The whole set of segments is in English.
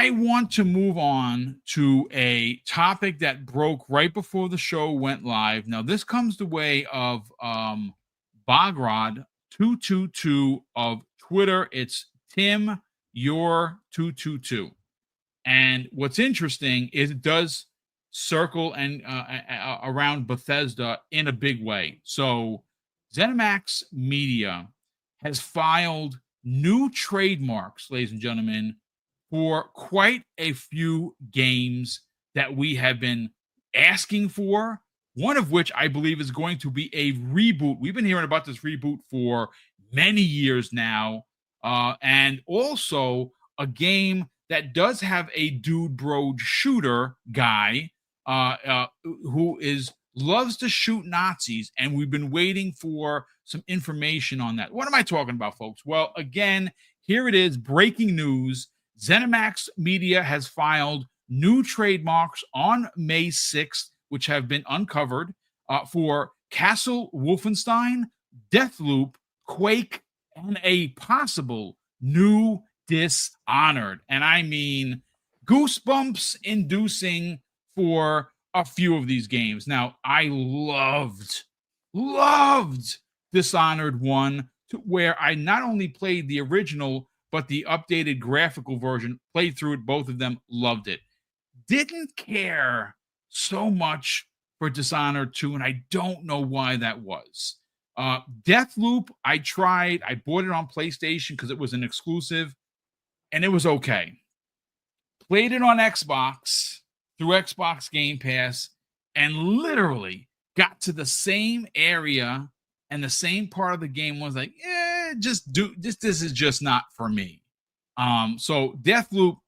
I want to move on to a topic that broke right before the show went live. Now, this comes the way of Bogrod222 of Twitter. It's Tim Your 222. And what's interesting is it does circle and around Bethesda in a big way. So ZeniMax Media has filed new trademarks, ladies and gentlemen, for quite a few games that we have been asking for. One of which I believe is going to be a reboot. We've been hearing about this reboot for many years now. And also a game that does have a dude bro shooter guy who loves to shoot Nazis, and we've been waiting for some information on that. What am I talking about, folks? Well, again, here it is, breaking news. ZeniMax Media has filed new trademarks on May 6th, which have been uncovered for Castle Wolfenstein, Deathloop, Quake, and a possible new Dishonored. And I mean, goosebumps inducing for a few of these games. Now, I loved Dishonored 1, to where I not only played the original, but the updated graphical version, played through it, both of them, loved it. Didn't care so much for Dishonored 2, and I don't know why that was. Deathloop, I tried. I bought it on PlayStation because it was an exclusive, and it was okay. Played it on Xbox through Xbox Game Pass, and literally got to the same area and the same part of the game, was like, this is just not for me. So Deathloop,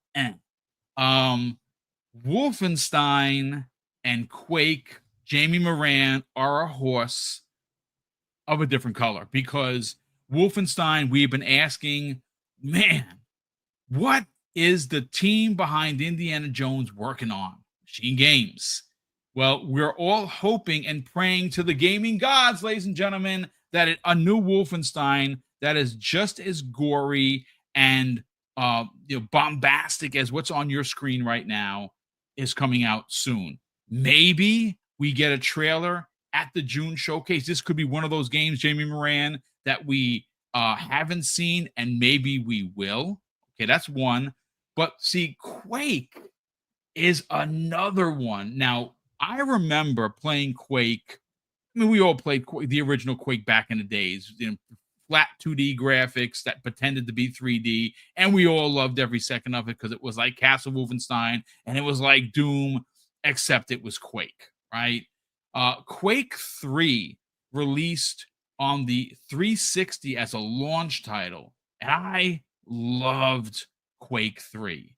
Wolfenstein and Quake, Jamie Moran are a horse of a different color, because Wolfenstein, we've been asking, man, what is the team behind Indiana Jones working on? Machine Games. Well, we're all hoping and praying to the gaming gods, ladies and gentlemen, that a new Wolfenstein that is just as gory and bombastic as what's on your screen right now is coming out soon. Maybe we get a trailer at the June showcase. This could be one of those games, Jamie Moran, that we haven't seen, and maybe we will. Okay, that's one. But see, Quake is another one. Now, I remember playing Quake. I mean, we all played the original Quake back in the days, flat 2D graphics that pretended to be 3D, and we all loved every second of it because it was like Castle Wolfenstein, and it was like Doom, except it was Quake, right? Quake 3 released on the 360 as a launch title, and I loved Quake 3.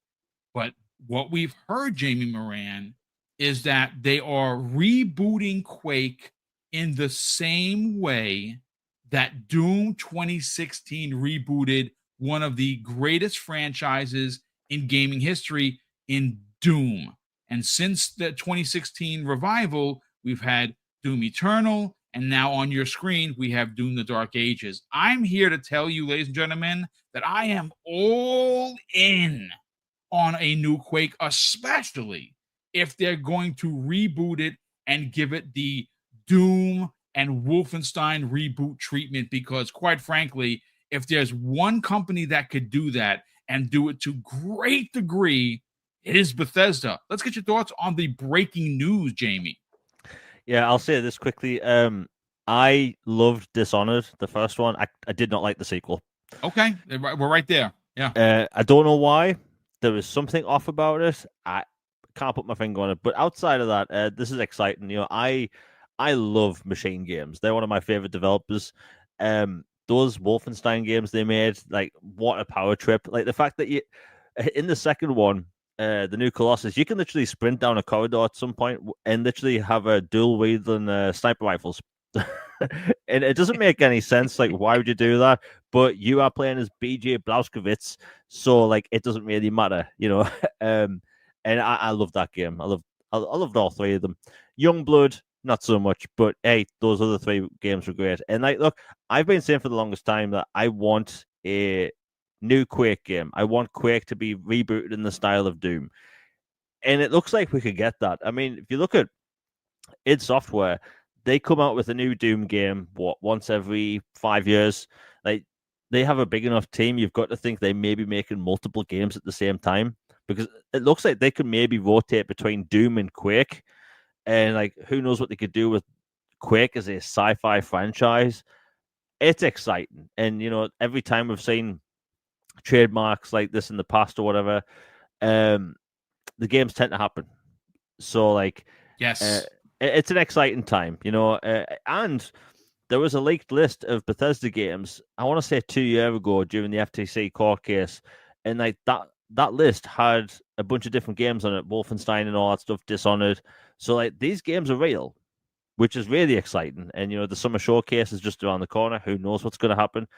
But what we've heard, Jamie Moran, is that they are rebooting Quake in the same way that Doom 2016 rebooted one of the greatest franchises in gaming history in Doom. And since the 2016 revival, we've had Doom Eternal, and now on your screen, we have Doom the Dark Ages. I'm here to tell you, ladies and gentlemen, that I am all in on a new Quake, especially if they're going to reboot it and give it the Doom and Wolfenstein reboot treatment, because quite frankly, if there's one company that could do that and do it to great degree, it is Bethesda. Let's get your thoughts on the breaking news, Jamie. Yeah, I'll say this quickly. I loved Dishonored, the first one. I did not like the sequel. Okay, we're right there. Yeah. I don't know why. There was something off about it. I can't put my finger on it. But outside of that, this is exciting. I love Machine Games. They're one of my favorite developers. Those Wolfenstein games they made, like, what a power trip. Like the fact that in the second one, the new Colossus, you can literally sprint down a corridor at some point and literally have a dual wielding sniper rifles. And it doesn't make any sense. Like, why would you do that? But you are playing as BJ Blazkowicz, so like it doesn't really matter, And I love that game. I loved all three of them. Youngblood, not so much, but hey, those other three games were great. And like, look, I've been saying for the longest time that I want a new Quake game. I want Quake to be rebooted in the style of Doom. And it looks like we could get that. I mean, if you look at id Software, they come out with a new Doom game, once every 5 years. Like, they have a big enough team. You've got to think they may be making multiple games at the same time, because it looks like they could maybe rotate between Doom and Quake. And like, who knows what they could do with Quake as a sci-fi franchise. It's exciting. And every time we've seen trademarks like this in the past or whatever, the games tend to happen. So like, Yes. It's an exciting time, and there was a leaked list of Bethesda games, I want to say 2 years ago during the FTC court case, and like that list had a bunch of different games on it, Wolfenstein and all that stuff, Dishonored. So like, these games are real, which is really exciting. And the summer showcase is just around the corner. Who knows what's going to happen?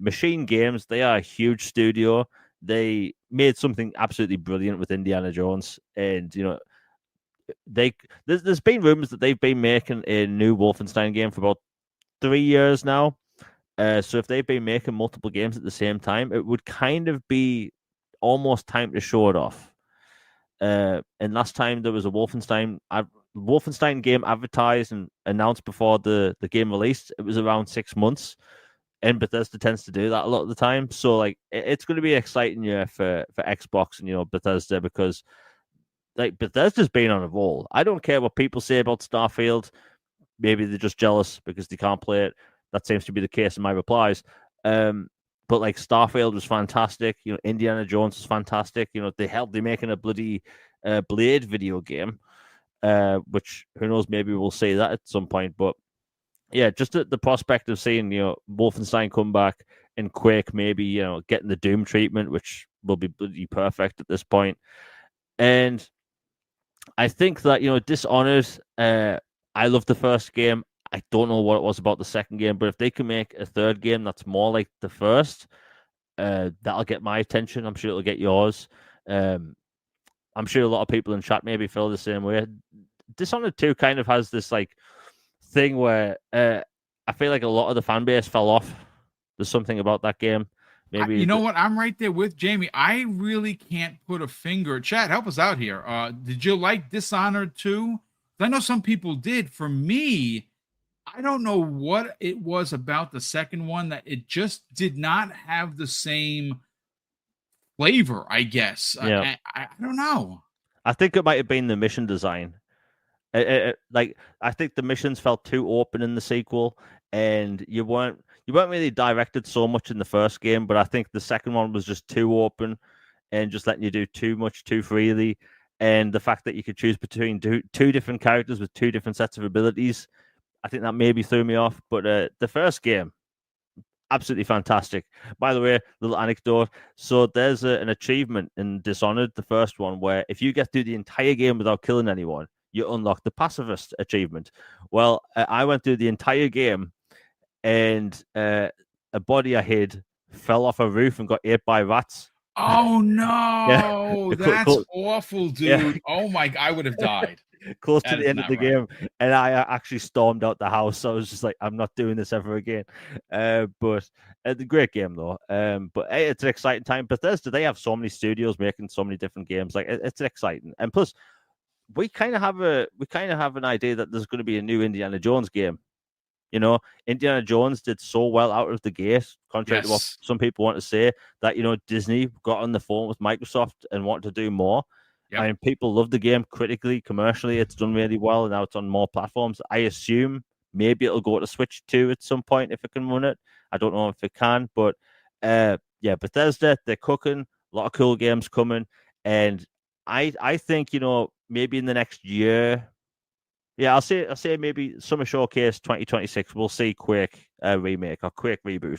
Machine Games, they are a huge studio. They made something absolutely brilliant with Indiana Jones, and there's been rumors that they've been making a new Wolfenstein game for about 3 years now. So if they've been making multiple games at the same time, it would kind of be almost time to show it off. And last time there was a Wolfenstein game advertised and announced before the game released, it was around 6 months. And Bethesda tends to do that a lot of the time. So like, it's going to be an exciting year for Xbox and Bethesda, because like, Bethesda's been on a roll. I don't care what people say about Starfield. Maybe they're just jealous because they can't play it. That seems to be the case in my replies. But like, Starfield was fantastic. Indiana Jones was fantastic. They're making a bloody Blade video game, which who knows, maybe we'll see that at some point. But yeah, just the prospect of seeing Wolfenstein come back and Quake maybe getting the Doom treatment, which will be bloody perfect at this point. And I think that Dishonored, I love the first game. I don't know what it was about the second game, but if they can make a third game that's more like the first, that'll get my attention. I'm sure it'll get yours. I'm sure a lot of people in chat maybe feel the same way. Dishonored 2 kind of has this like thing where I feel like a lot of the fan base fell off. There's something about that game. Maybe you know what? I'm right there with Jamie. I really can't put a finger. Chad, help us out here. Did you like Dishonored 2? I know some people did. For me, I don't know what it was about the second one that it just did not have the same flavor, I guess. Yeah. I don't know. I think it might have been the mission design. Like, I think the missions felt too open in the sequel, and you weren't really directed so much in the first game. But I think the second one was just too open and just letting you do too much too freely. And the fact that you could choose between two different characters with two different sets of abilities, I think that maybe threw me off. But the first game, absolutely fantastic. By the way, little anecdote. So there's an achievement in Dishonored, the first one, where if you get through the entire game without killing anyone, you unlock the pacifist achievement. Well, I went through the entire game, and a body I hid fell off a roof and got ate by rats. Oh no, Yeah. that's awful, dude. Yeah. Oh my, I would have died. Close That to is the end of not the right. game, and I actually stormed out the house. So I was just like, I'm not doing this ever again. But the great game though. But hey, it's an exciting time. Bethesda, they have so many studios making so many different games. Like, it's exciting, and plus, we kind of have an idea that there's going to be a new Indiana Jones game. Indiana Jones did so well out of the gate, contrary to what Yes. some people want to say, that Disney got on the phone with Microsoft and wanted to do more. Yep. I mean, people love the game critically, commercially. It's done really well, and now it's on more platforms. I assume maybe it'll go to Switch 2 at some point if it can run it. I don't know if it can, but yeah, Bethesda, they're cooking. A lot of cool games coming, and I think maybe in the next year. Yeah, I'll say maybe Summer Showcase 2026. We'll see Quake remake or Quake reboot.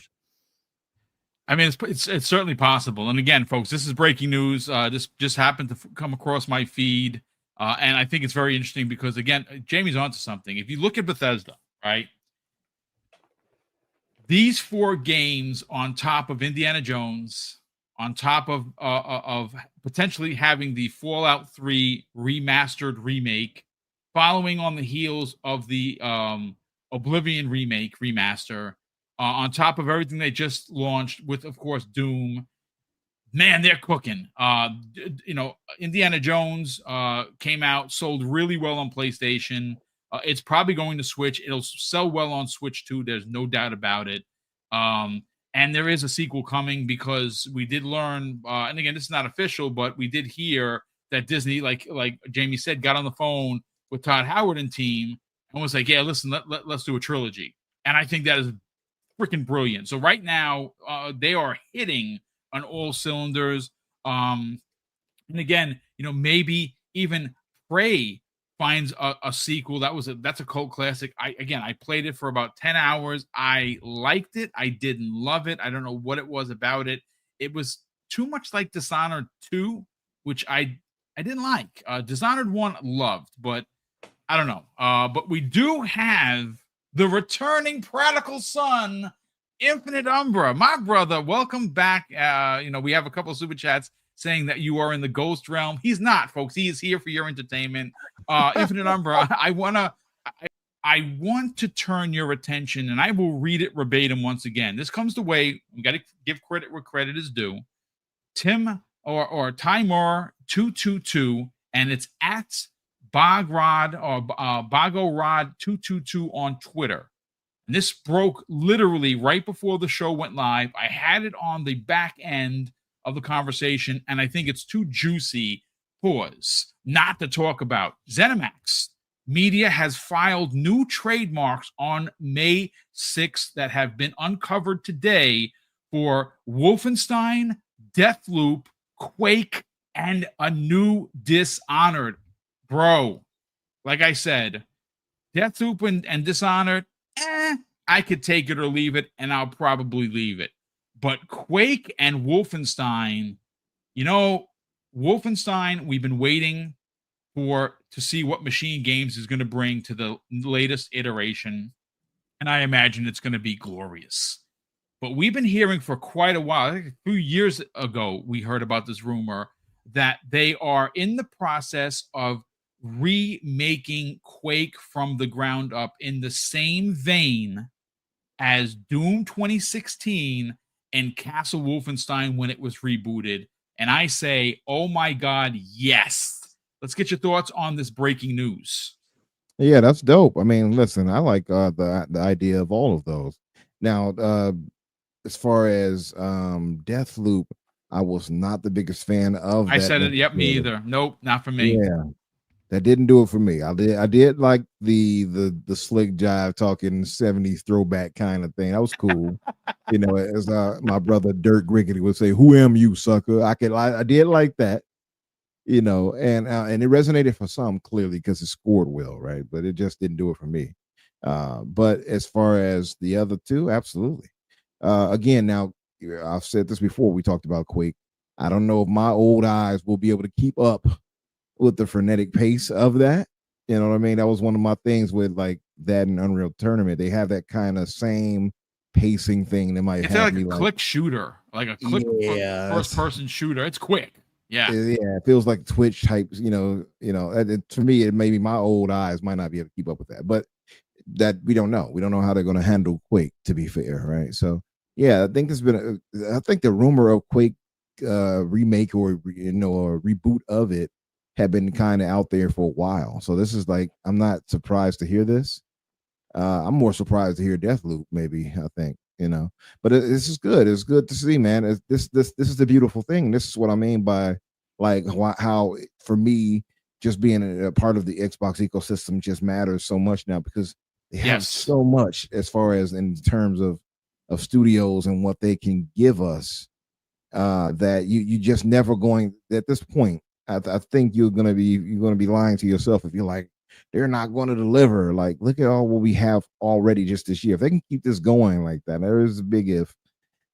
I mean, it's certainly possible. And again, folks, this is breaking news. This just happened to come across my feed, and I think it's very interesting because again, Jamie's onto something. If you look at Bethesda, right, these 4 games on top of Indiana Jones, on top of potentially having the Fallout 3 remastered remake, following on the heels of the Oblivion remake remaster, on top of everything they just launched with, of course, Doom. Man, they're cooking. Indiana Jones came out, sold really well on PlayStation. It's probably going to Switch. It'll sell well on Switch too. There's no doubt about it. And there is a sequel coming because we did learn, and again, this is not official, but we did hear that Disney, like Jamie said, got on the phone with Todd Howard and team and was like, "Yeah, listen, let's do a trilogy." And I think that is freaking brilliant. So right now, they are hitting on all cylinders. And again, maybe even Prey finds a sequel. That's a cult classic. I played it for about 10 hours. I liked it. I didn't love it. I don't know what it was about it. It was too much like Dishonored 2, which I didn't like. Dishonored 1 loved, but I don't know. But we do have the returning prodigal son, Infinite Umbra. My brother, welcome back. We have a couple of super chats saying that you are in the ghost realm. He's not, folks. He is here for your entertainment. Infinite Umbra, I want to turn your attention, and I will read it verbatim once again. This comes the way, we got to give credit where credit is due. Tim or Timor 222, and it's at Bogrod or Bogorod 222 on Twitter. And this broke literally right before the show went live. I had it on the back end of the conversation, and I think it's too juicy pause not to talk about. ZeniMax Media has filed new trademarks on May 6th that have been uncovered today for Wolfenstein, Deathloop, Quake, and a new Dishonored. Bro, like I said, Deathloop and Dishonored, I could take it or leave it, and I'll probably leave it. But Quake and Wolfenstein, Wolfenstein, we've been waiting to see what Machine Games is going to bring to the latest iteration, and I imagine it's going to be glorious. But we've been hearing for quite a while, I think a few years ago, we heard about this rumor that they are in the process of remaking Quake from the ground up in the same vein as Doom 2016 and Castle Wolfenstein when it was rebooted. And I say, oh my God, yes. Let's get your thoughts on this breaking news. Yeah, that's dope. I mean, listen, I like the idea of all of those. Now, as far as Deathloop, I was not the biggest fan of that. I said it, yep, me either. Nope, not for me. Yeah. That didn't do it for me. I did like the slick jive talking 70s throwback kind of thing. That was cool. As my brother Dirk Griggity would say, "Who am you, sucker?" I did like that. And it resonated for some, clearly, because it scored well, right? But it just didn't do it for me. But as far as the other two, absolutely. Again, now I've said this before. We talked about Quake. I don't know if my old eyes will be able to keep up with the frenetic pace of that. You know what I mean? That was one of my things with like that and Unreal Tournament. They have that kind of same pacing thing that might have like a click shooter, like a click first person shooter. It's quick. Yeah. It feels like Twitch types, to me, it maybe my old eyes might not be able to keep up with that, but that we don't know. We don't know how they're going to handle Quake, to be fair. Right. So yeah, I think I think the rumor of Quake remake or reboot of it had been kind of out there for a while. So this is like, I'm not surprised to hear this. I'm more surprised to hear Deathloop, maybe, I think, but this is good. It's good to see, man. This is the beautiful thing. This is what I mean by like how for me, just being a part of the Xbox ecosystem just matters so much now, because they have so much as far as in terms of studios and what they can give us, that you just never going at this point. I think you're gonna be lying to yourself if you're like, they're not going to deliver. Like, look at all what we have already just this year. If they can keep this going like that, there is a big if.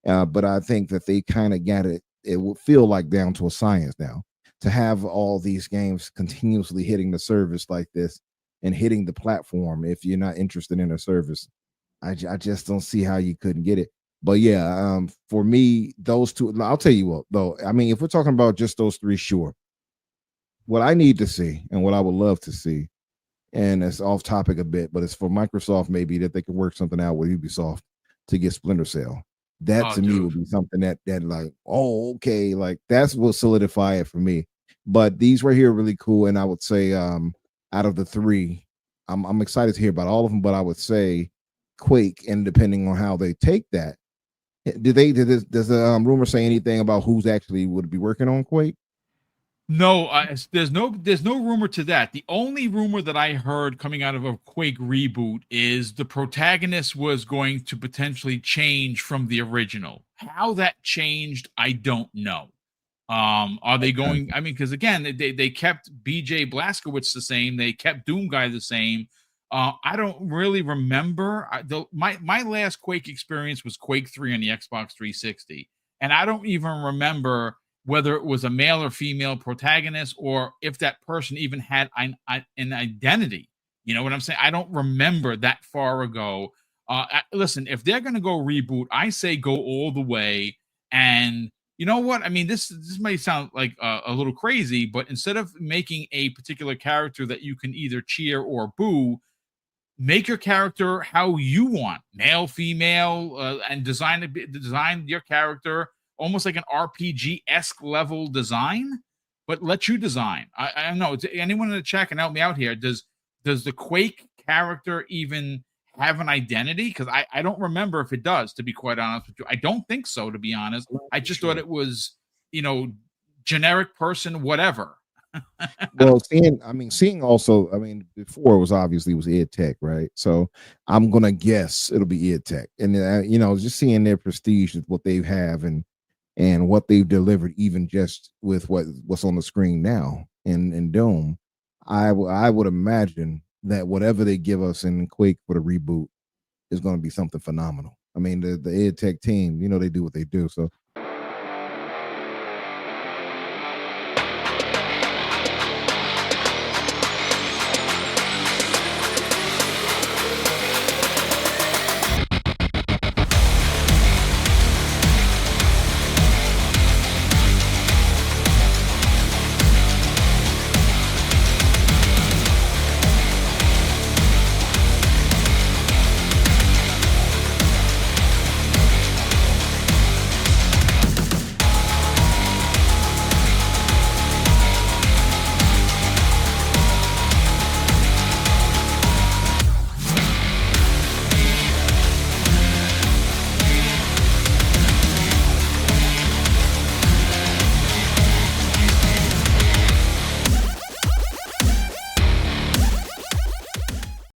But I think that they kind of got it. It will feel like down to a science now to have all these games continuously hitting the service like this and hitting the platform. If you're not interested in a service, I just don't see how you couldn't get it. But yeah, for me, those two, I'll tell you what, though. I mean, if we're talking about just those three, sure. What I need to see and what I would love to see, and it's off topic a bit, but it's for Microsoft maybe that they can work something out with Ubisoft. to get Splinter Cell. That to me would be something that like, oh, okay, like that's what solidify it for me. But these right here are really cool, and I would say out of the three, I'm excited to hear about all of them. But I would say Quake, and depending on how they take that, does the rumor say anything about who's actually would be working on Quake? No, there's no rumor to that. The only rumor that I heard coming out of a Quake reboot is the protagonist was going to potentially change from the original. How that changed, I don't know. Are they going? I mean, because again, they kept BJ Blazkowicz the same, they kept Doom Guy the same. I don't really remember. My last Quake experience was Quake 3 on the Xbox 360, and I don't even remember whether it was a male or female protagonist, or if that person even had an identity. You know what I'm saying? I don't remember that far ago. Listen, if they're going to go reboot, I say go all the way. And you know what? I mean, this may sound like a little crazy, but instead of making a particular character that you can either cheer or boo, make your character how you want, male, female, and design your character almost like an RPG-esque level design, but let you design. I don't know. Anyone in the chat can help me out here. Does the Quake character even have an identity? Because I don't remember if it does, to be quite honest with you. I don't think so, to be honest. I just thought it was, generic person, whatever. Well, seeing also, before it was obviously id Tech, right? So I'm gonna guess it'll be id Tech, and just seeing their prestige with what they have and what they've delivered, even just with what's on the screen now in Dome, I would imagine that whatever they give us in Quake for the reboot is going to be something phenomenal. I mean, the id Tech team, they do what they do. So